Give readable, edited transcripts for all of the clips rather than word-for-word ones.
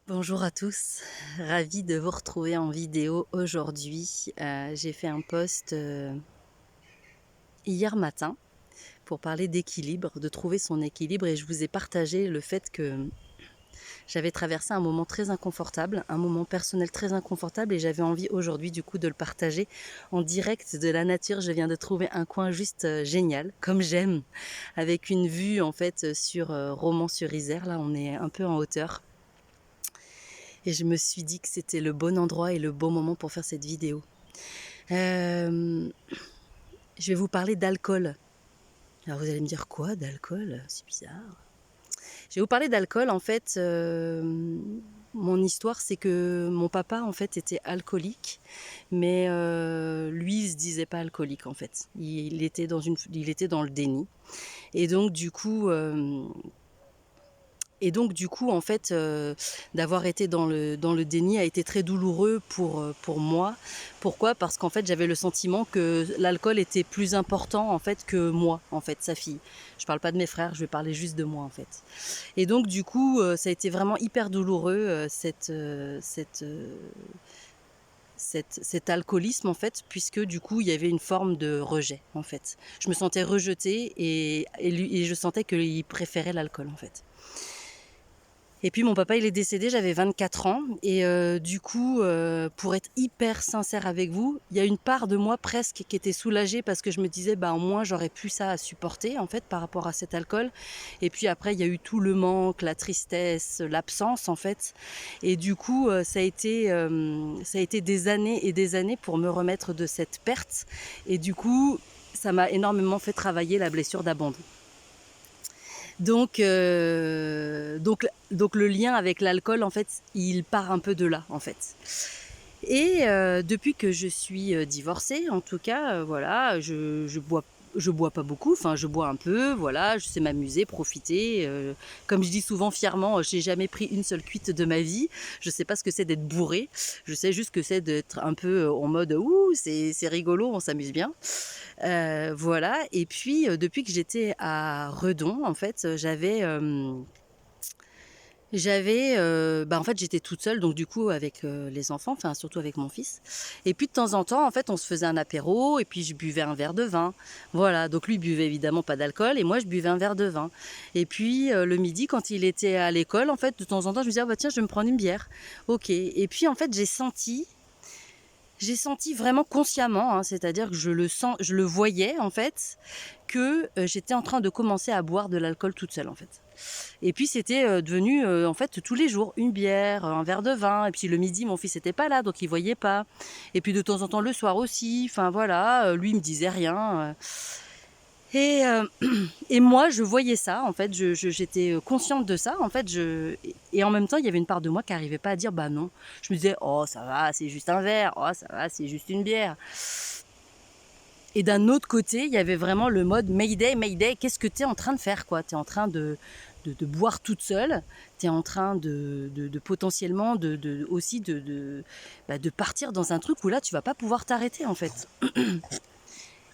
Bonjour à tous, ravie de vous retrouver en vidéo aujourd'hui. J'ai fait un post hier matin pour parler d'équilibre, de trouver son équilibre, et je vous ai partagé le fait que j'avais traversé un moment très inconfortable, un moment personnel très inconfortable, et j'avais envie aujourd'hui du coup de le partager en direct de la nature. Je viens de trouver un coin juste génial, comme j'aime, avec une vue en fait sur Romans-sur-Isère. Là on est un peu en hauteur. Et je me suis dit que c'était le bon endroit et le bon moment pour faire cette vidéo. Euh, je vais vous parler d'alcool. Alors vous allez me dire quoi d'alcool? C'est bizarre. Je vais vous parler d'alcool. En fait, mon histoire, c'est que mon papa en fait était alcoolique, mais lui, il se disait pas alcoolique en fait. Il était dans le déni. Et donc du coup, en fait, d'avoir été dans le déni a été très douloureux pour moi. Pourquoi? Parce qu'en fait, j'avais le sentiment que l'alcool était plus important en fait que moi, en fait, sa fille. Je parle pas de mes frères, je vais parler juste de moi en fait. Et donc du coup, ça a été vraiment hyper douloureux, cet alcoolisme en fait, puisque du coup, il y avait une forme de rejet en fait. Je me sentais rejetée et je sentais qu'il préférait l'alcool en fait. Et puis mon papa, il est décédé, j'avais 24 ans. Et du coup, pour être hyper sincère avec vous, il y a une part de moi presque qui était soulagée parce que je me disais, bah, au moins j'aurais plus ça à supporter en fait par rapport à cet alcool. Et puis après, il y a eu tout le manque, la tristesse, l'absence en fait. Et du coup, ça a été des années et des années pour me remettre de cette perte. Et du coup, ça m'a énormément fait travailler la blessure d'abandon. Donc le lien avec l'alcool, en fait, il part un peu de là, en fait. Et depuis que je suis divorcée, en tout cas, voilà, je bois pas beaucoup, enfin je bois un peu, voilà, je sais m'amuser, profiter. Comme je dis souvent fièrement, j'ai jamais pris une seule cuite de ma vie. Je sais pas ce que c'est d'être bourré. Je sais juste que c'est d'être un peu en mode ouh, c'est rigolo, on s'amuse bien. Voilà. Et puis depuis que j'étais à Redon, en fait, bah, en fait, j'étais toute seule, donc du coup, avec les enfants, enfin, surtout avec mon fils. Et puis, de temps en temps, en fait, on se faisait un apéro, et puis je buvais un verre de vin. Voilà, donc lui buvait évidemment pas d'alcool, et moi, je buvais un verre de vin. Et puis, le midi, quand il était à l'école, en fait, de temps en temps, je me disais, ah, bah, tiens, je vais me prendre une bière. Ok. Et puis, en fait, j'ai senti vraiment consciemment, hein, c'est-à-dire que je le voyais, en fait, que j'étais en train de commencer à boire de l'alcool toute seule, en fait. Et puis c'était devenu en fait tous les jours une bière, un verre de vin. Et puis le midi, mon fils n'était pas là, donc il voyait pas. Et puis de temps en temps le soir aussi. Enfin voilà, lui il me disait rien. Et, euh, et moi je voyais ça. En fait, j'étais consciente de ça. En fait, et en même temps il y avait une part de moi qui n'arrivait pas à dire bah non. Je me disais oh ça va, c'est juste un verre. Oh ça va, c'est juste une bière. Et d'un autre côté, il y avait vraiment le mode Mayday, Mayday, qu'est-ce que tu es en train de faire quoi? Tu es en train de boire toute seule, tu es en train de potentiellement aussi bah, de partir dans un truc où là tu vas pas pouvoir t'arrêter en fait.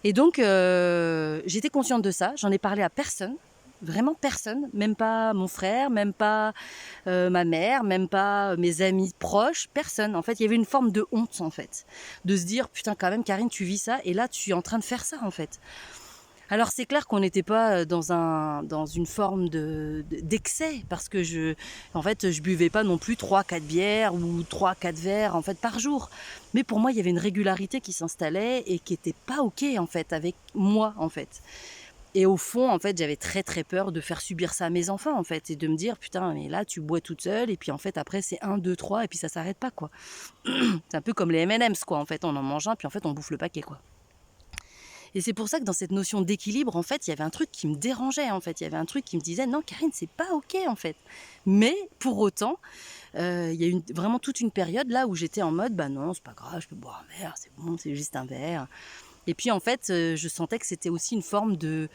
Et donc j'étais consciente de ça, j'en ai parlé à personne, vraiment personne, même pas mon frère, même pas ma mère, même pas mes amis proches, personne. En fait, il y avait une forme de honte en fait, de se dire putain quand même Karine tu vis ça et là tu es en train de faire ça en fait. Alors c'est clair qu'on n'était pas dans une forme d'excès parce que en fait, je buvais pas non plus 3 4 bières ou 3 4 verres en fait par jour. Mais pour moi, il y avait une régularité qui s'installait et qui était pas ok en fait avec moi en fait. Et au fond, en fait, j'avais très très peur de faire subir ça à mes enfants en fait et de me dire putain mais là tu bois toute seule et puis en fait après c'est un 2 3 et puis ça s'arrête pas quoi. C'est un peu comme les M&M's quoi en fait, on en mange un puis en fait on bouffe le paquet quoi. Et c'est pour ça que dans cette notion d'équilibre, en fait, il y avait un truc qui me dérangeait, en fait. Il y avait un truc qui me disait, non, Karine, c'est pas OK, en fait. Mais pour autant, il y a eu vraiment toute une période là où j'étais en mode, bah non, c'est pas grave, je peux boire un verre, c'est bon, c'est juste un verre. Et puis en fait, je sentais que c'était aussi une forme de,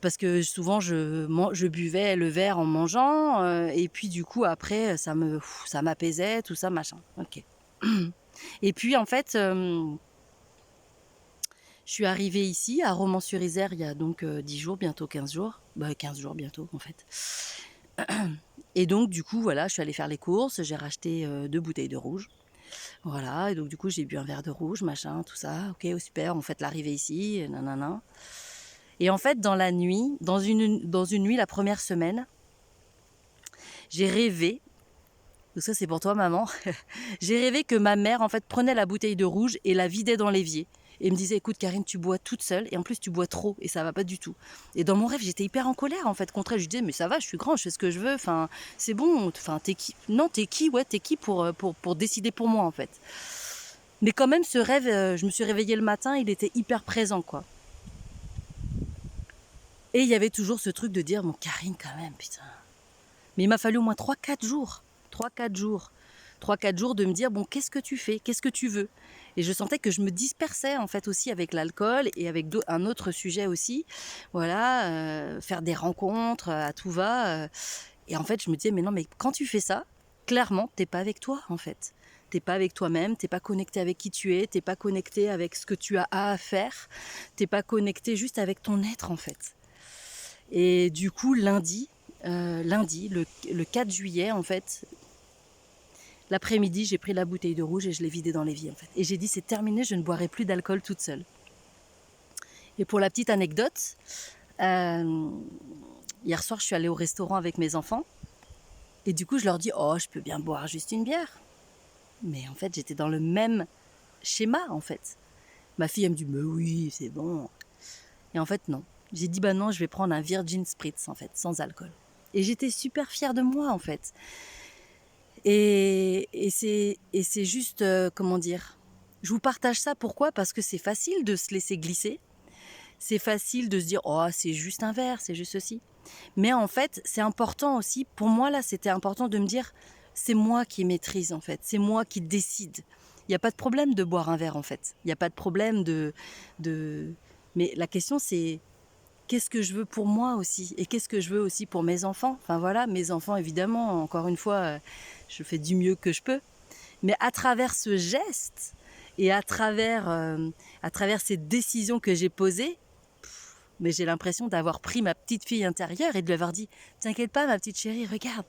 parce que souvent je buvais le verre en mangeant, et puis du coup après ça m'apaisait, tout ça machin. Ok. Et puis en fait, je suis arrivée ici, à Romans-sur-Isère, il y a donc 10 jours, bientôt 15 jours. Bah, 15 jours bientôt, en fait. Et donc du coup, voilà, je suis allée faire les courses, j'ai racheté 2 bouteilles de rouge. Voilà, et donc du coup, j'ai bu un verre de rouge, machin, tout ça. OK, oh, super, on fête l'arrivée ici, nanana. Et en fait, dans la nuit, dans une nuit, la première semaine, j'ai rêvé, donc ça c'est pour toi maman, j'ai rêvé que ma mère en fait prenait la bouteille de rouge et la vidait dans l'évier. Et me disait, écoute Karine, tu bois toute seule et en plus tu bois trop et ça va pas du tout. Et dans mon rêve, j'étais hyper en colère en fait contre elle. Je lui disais, mais ça va, je suis grande, je fais ce que je veux, enfin c'est bon, enfin t'es qui? Non, t'es qui? Ouais, t'es qui pour décider pour moi en fait. Mais quand même, ce rêve, je me suis réveillée le matin, il était hyper présent quoi. Et il y avait toujours ce truc de dire, mon Karine quand même, putain. Mais il m'a fallu au moins 3-4 jours. 3-4 jours. 3-4 jours de me dire, bon, qu'est-ce que tu fais? Qu'est-ce que tu veux? Et je sentais que je me dispersais en fait aussi avec l'alcool et avec un autre sujet aussi. Voilà, faire des rencontres à tout va. Et en fait, je me disais, mais non, mais quand tu fais ça, clairement, t'es pas avec toi en fait. T'es pas avec toi-même, t'es pas connecté avec qui tu es, t'es pas connecté avec ce que tu as à faire, t'es pas connecté juste avec ton être en fait. Et du coup, lundi, le 4 juillet, en fait, l'après-midi, j'ai pris la bouteille de rouge et je l'ai vidée dans l'évier, en fait. Et j'ai dit, c'est terminé, je ne boirai plus d'alcool toute seule. Et pour la petite anecdote, hier soir, je suis allée au restaurant avec mes enfants. Et du coup, je leur dis, oh, je peux bien boire juste une bière. Mais en fait, j'étais dans le même schéma, en fait. Ma fille, elle me dit, mais oui, c'est bon. Et en fait, non. J'ai dit, bah non, je vais prendre un Virgin Spritz, en fait, sans alcool. Et j'étais super fière de moi, en fait. Et c'est juste, comment dire, je vous partage ça, pourquoi? Parce que c'est facile de se laisser glisser. C'est facile de se dire, oh, c'est juste un verre, c'est juste ceci. Mais en fait, c'est important aussi, pour moi, là, c'était important de me dire, c'est moi qui maîtrise, en fait. C'est moi qui décide. Il n'y a pas de problème de boire un verre, en fait. Il n'y a pas de problème de... Mais la question, c'est qu'est-ce que je veux pour moi aussi et qu'est-ce que je veux aussi pour mes enfants. Enfin voilà, mes enfants, évidemment, encore une fois, je fais du mieux que je peux. Mais à travers ce geste et à travers ces décisions que j'ai posées, mais j'ai l'impression d'avoir pris ma petite fille intérieure et de lui avoir dit, t'inquiète pas ma petite chérie, regarde,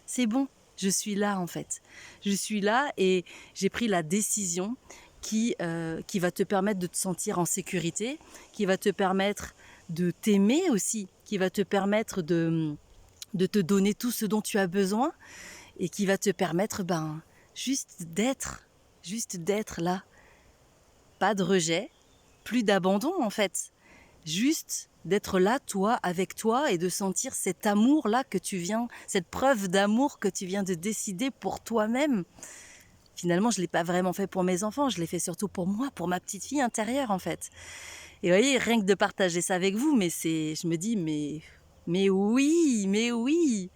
c'est bon, je suis là en fait. Je suis là et j'ai pris la décision qui va te permettre de te sentir en sécurité, qui va te permettre de t'aimer aussi, qui va te permettre de te donner tout ce dont tu as besoin et qui va te permettre juste d'être là. Pas de rejet, plus d'abandon en fait. Juste d'être là, toi, avec toi, et de sentir cet amour-là que tu viens, cette preuve d'amour que tu viens de décider pour toi-même. Finalement, je ne l'ai pas vraiment fait pour mes enfants, je l'ai fait surtout pour moi, pour ma petite fille intérieure en fait. Et vous voyez, rien que de partager ça avec vous, mais je me dis, mais oui, mais oui.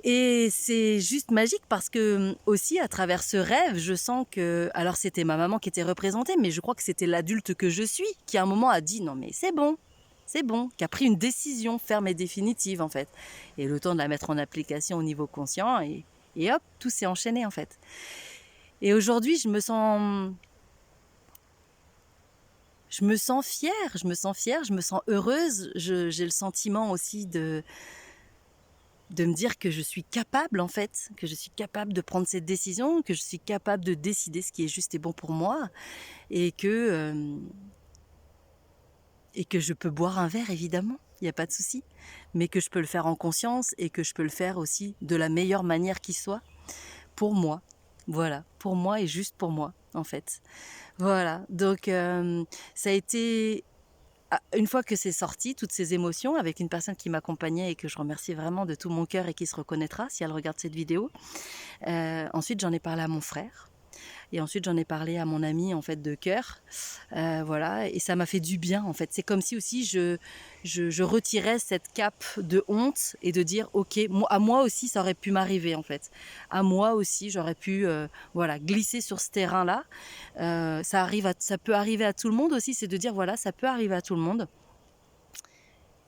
Et c'est juste magique parce que aussi à travers ce rêve, je sens que, alors c'était ma maman qui était représentée, mais je crois que c'était l'adulte que je suis qui à un moment a dit non mais c'est bon, qui a pris une décision ferme et définitive en fait. Et le temps de la mettre en application au niveau conscient et hop, tout s'est enchaîné en fait. Et aujourd'hui, je me sens fière, je me sens heureuse, j'ai le sentiment aussi de me dire que je suis capable en fait, que je suis capable de prendre cette décision, que je suis capable de décider ce qui est juste et bon pour moi et que je peux boire un verre évidemment, il n'y a pas de souci, mais que je peux le faire en conscience et que je peux le faire aussi de la meilleure manière qui soit pour moi. Voilà, pour moi et juste pour moi en fait. Voilà, donc ça a été une fois que c'est sorti, toutes ces émotions, avec une personne qui m'accompagnait et que je remercie vraiment de tout mon cœur et qui se reconnaîtra si elle regarde cette vidéo. Ensuite, j'en ai parlé à mon frère. Et ensuite, j'en ai parlé à mon ami en fait de cœur, voilà, et ça m'a fait du bien en fait. C'est comme si aussi je retirais cette cape de honte et de dire ok, à moi aussi ça aurait pu m'arriver en fait. À moi aussi j'aurais pu voilà glisser sur ce terrain-là. Ça peut arriver à tout le monde aussi, c'est de dire voilà ça peut arriver à tout le monde.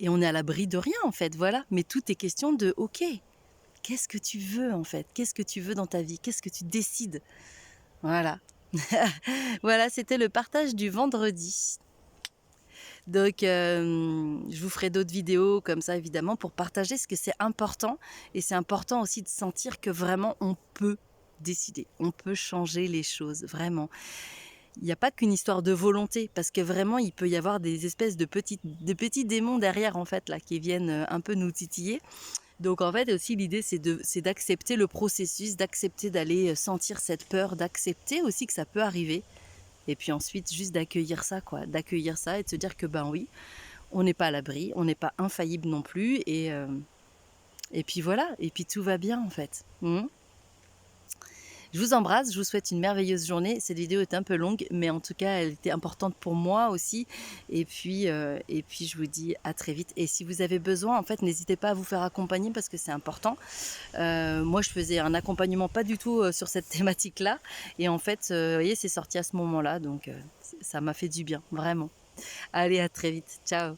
Et on est à l'abri de rien en fait, voilà. Mais tout est question de ok, qu'est-ce que tu veux en fait? Qu'est-ce que tu veux dans ta vie? Qu'est-ce que tu décides? Voilà. Voilà, c'était le partage du vendredi. Donc, je vous ferai d'autres vidéos comme ça, évidemment, pour partager ce que c'est important. Et c'est important aussi de sentir que vraiment, on peut décider, on peut changer les choses, vraiment. Il n'y a pas qu'une histoire de volonté, parce que vraiment, il peut y avoir des espèces de petits démons derrière, en fait, là, qui viennent un peu nous titiller. Donc, en fait, aussi, l'idée, c'est d'accepter le processus, d'accepter d'aller sentir cette peur, d'accepter aussi que ça peut arriver. Et puis ensuite, juste d'accueillir ça, quoi. D'accueillir ça et de se dire que, ben oui, on n'est pas à l'abri, on n'est pas infaillible non plus. Et puis voilà, et puis tout va bien, en fait. Je vous embrasse, je vous souhaite une merveilleuse journée. Cette vidéo est un peu longue, mais en tout cas, elle était importante pour moi aussi. Et puis je vous dis à très vite. Et si vous avez besoin, en fait, n'hésitez pas à vous faire accompagner parce que c'est important. Moi, je faisais un accompagnement pas du tout sur cette thématique-là. Et en fait, vous voyez, c'est sorti à ce moment-là. Donc, ça m'a fait du bien, vraiment. Allez, à très vite. Ciao.